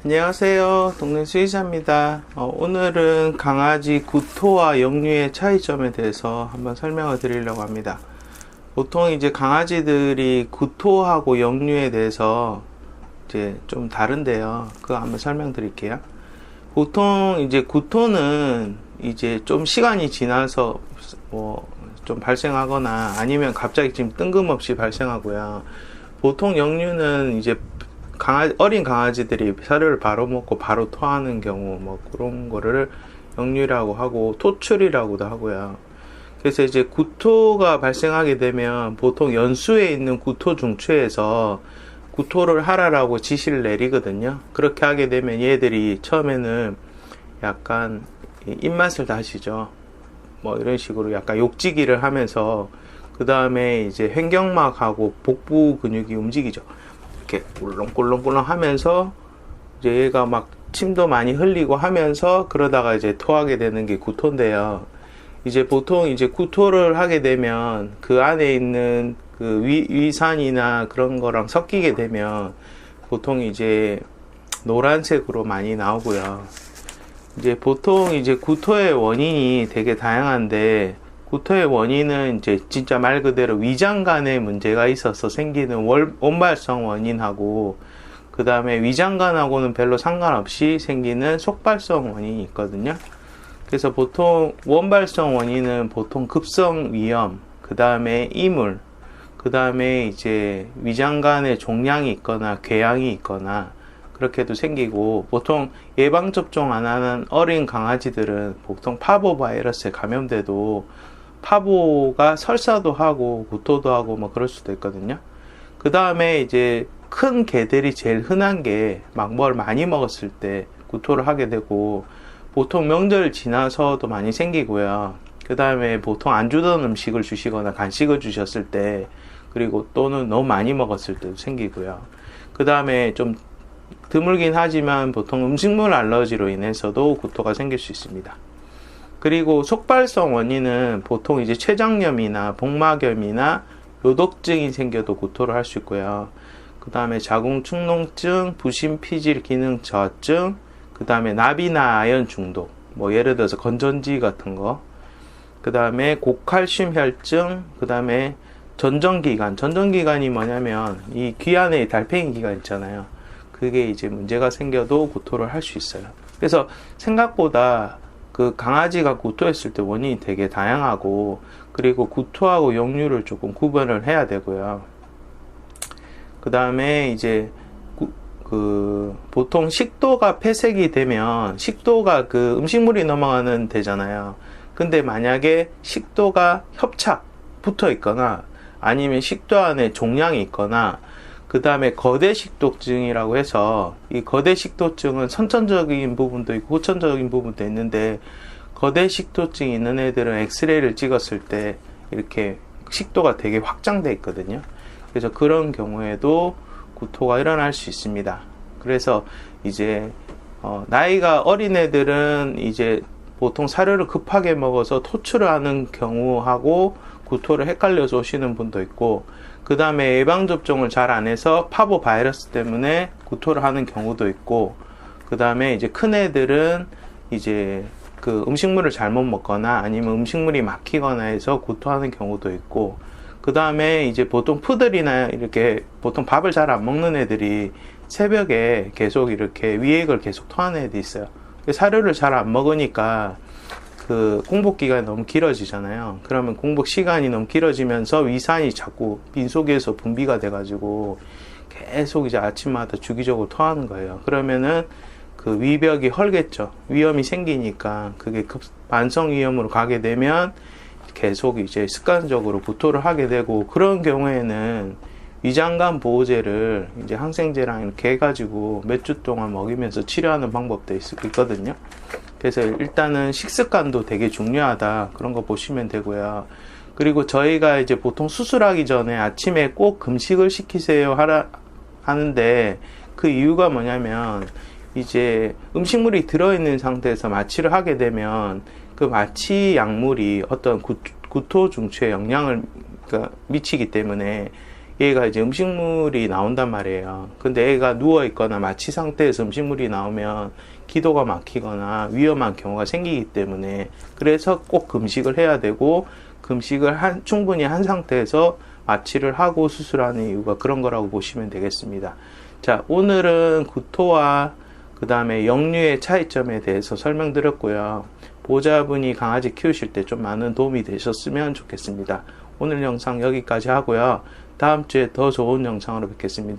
안녕하세요. 동네 수의사입니다. 오늘은 강아지 구토와 역류의 차이점에 대해서 한번 설명을 드리려고 합니다. 보통 이제 강아지들이 구토하고 역류에 대해서 이제 좀 다른데요. 그거 한번 설명드릴게요. 보통 이제 구토는 이제 좀 시간이 지나서 좀 발생하거나 아니면 갑자기 지금 뜬금없이 발생하고요. 보통 역류는 이제 어린 강아지들이 사료를 바로 먹고 바로 토하는 경우 그런 거를 역류라고 하고 토출이라고도 하고요. 그래서 이제 구토가 발생하게 되면 보통 연수에 있는 구토 중추에서 구토를 하라라고 지시를 내리거든요. 그렇게 하게 되면 얘들이 처음에는 약간 입맛을 다시죠. 이런 식으로 약간 욕지기를 하면서 그 다음에 이제 횡격막하고 복부 근육이 움직이죠. 이렇게 꿀렁꿀렁꿀렁 하면서 이제 얘가 막 침도 많이 흘리고 하면서 그러다가 이제 토하게 되는 게 구토인데요. 이제 보통 이제 구토를 하게 되면 그 안에 있는 그 위산이나 그런 거랑 섞이게 되면 보통 이제 노란색으로 많이 나오고요. 이제 보통 이제 구토의 원인이 되게 다양한데 구토의 원인은 이제 진짜 말 그대로 위장관에 문제가 있어서 생기는 원발성 원인하고 그 다음에 위장관하고는 별로 상관없이 생기는 속발성 원인이 있거든요. 그래서 보통 원발성 원인은 보통 급성 위염, 그 다음에 이물, 그 다음에 이제 위장관에 종양이 있거나 궤양이 있거나 그렇게도 생기고 보통 예방접종 안 하는 어린 강아지들은 보통 파보 바이러스에 감염돼도 파보가 설사도 하고 구토도 하고 그럴 수도 있거든요. 그 다음에 이제 큰 개들이 제일 흔한 게 막 뭘 많이 먹었을 때 구토를 하게 되고 보통 명절 지나서도 많이 생기고요. 그 다음에 보통 안 주던 음식을 주시거나 간식을 주셨을 때 그리고 또는 너무 많이 먹었을 때도 생기고요. 그 다음에 좀 드물긴 하지만 보통 음식물 알러지로 인해서도 구토가 생길 수 있습니다. 그리고 속발성 원인은 보통 이제 췌장염이나 복막염이나 요독증이 생겨도 구토를 할 수 있고요. 그 다음에 자궁축농증, 부신피질 기능 저하증, 그 다음에 나비나 아연 중독, 예를 들어서 건전지 같은 거, 그 다음에 고칼슘 혈증, 그 다음에 전정기관. 전정기관이 뭐냐면 이 귀 안에 달팽이 기관 있잖아요. 그게 이제 문제가 생겨도 구토를 할 수 있어요. 그래서 생각보다 그 강아지가 구토했을 때 원인이 되게 다양하고 그리고 구토하고 역류를 조금 구분을 해야 되고요. 그 다음에 이제 보통 식도가 폐색이 되면 식도가 그 음식물이 넘어가는 데잖아요. 근데 만약에 식도가 협착 붙어 있거나 아니면 식도 안에 종양이 있거나 그 다음에 거대식도증이라고 해서 이 거대식도증은 선천적인 부분도 있고 후천적인 부분도 있는데 거대식도증이 있는 애들은 엑스레이를 찍었을 때 이렇게 식도가 되게 확장돼 있거든요. 그래서 그런 경우에도 구토가 일어날 수 있습니다. 그래서 이제 나이가 어린 애들은 이제 보통 사료를 급하게 먹어서 토출을 하는 경우하고 구토를 헷갈려서 오시는 분도 있고 그 다음에 예방접종을 잘 안 해서 파보 바이러스 때문에 구토를 하는 경우도 있고 그 다음에 이제 큰 애들은 이제 그 음식물을 잘못 먹거나 아니면 음식물이 막히거나 해서 구토하는 경우도 있고 그 다음에 이제 보통 푸들이나 이렇게 보통 밥을 잘 안 먹는 애들이 새벽에 계속 이렇게 위액을 계속 토하는 애들이 있어요. 사료를 잘 안 먹으니까 그 공복 기간이 너무 길어지잖아요. 그러면 공복 시간이 너무 길어지면서 위산이 자꾸 빈속에서 분비가 돼가지고 계속 이제 아침마다 주기적으로 토하는 거예요. 그러면은 그 위벽이 헐겠죠. 위염이 생기니까 그게 만성 위염으로 가게 되면 계속 이제 습관적으로 구토를 하게 되고 그런 경우에는 위장관 보호제를 이제 항생제랑 이렇게 해가지고 몇 주 동안 먹이면서 치료하는 방법도 있거든요. 그래서 일단은 식습관도 되게 중요하다. 그런 거 보시면 되고요. 그리고 저희가 이제 보통 수술하기 전에 아침에 꼭 금식을 시키세요 하는데 그 이유가 뭐냐면 이제 음식물이 들어있는 상태에서 마취를 하게 되면 그 마취 약물이 어떤 구토 중추에 영향을 미치기 때문에 얘가 이제 음식물이 나온단 말이에요. 근데 애가 누워 있거나 마취 상태에서 음식물이 나오면 기도가 막히거나 위험한 경우가 생기기 때문에, 그래서 꼭 금식을 해야 되고, 금식을 충분히 한 상태에서 마취를 하고 수술하는 이유가 그런 거라고 보시면 되겠습니다. 자, 오늘은 구토와 그 다음에 역류의 차이점에 대해서 설명드렸고요. 보호자분이 강아지 키우실 때 좀 많은 도움이 되셨으면 좋겠습니다. 오늘 영상 여기까지 하고요. 다음 주에 더 좋은 영상으로 뵙겠습니다.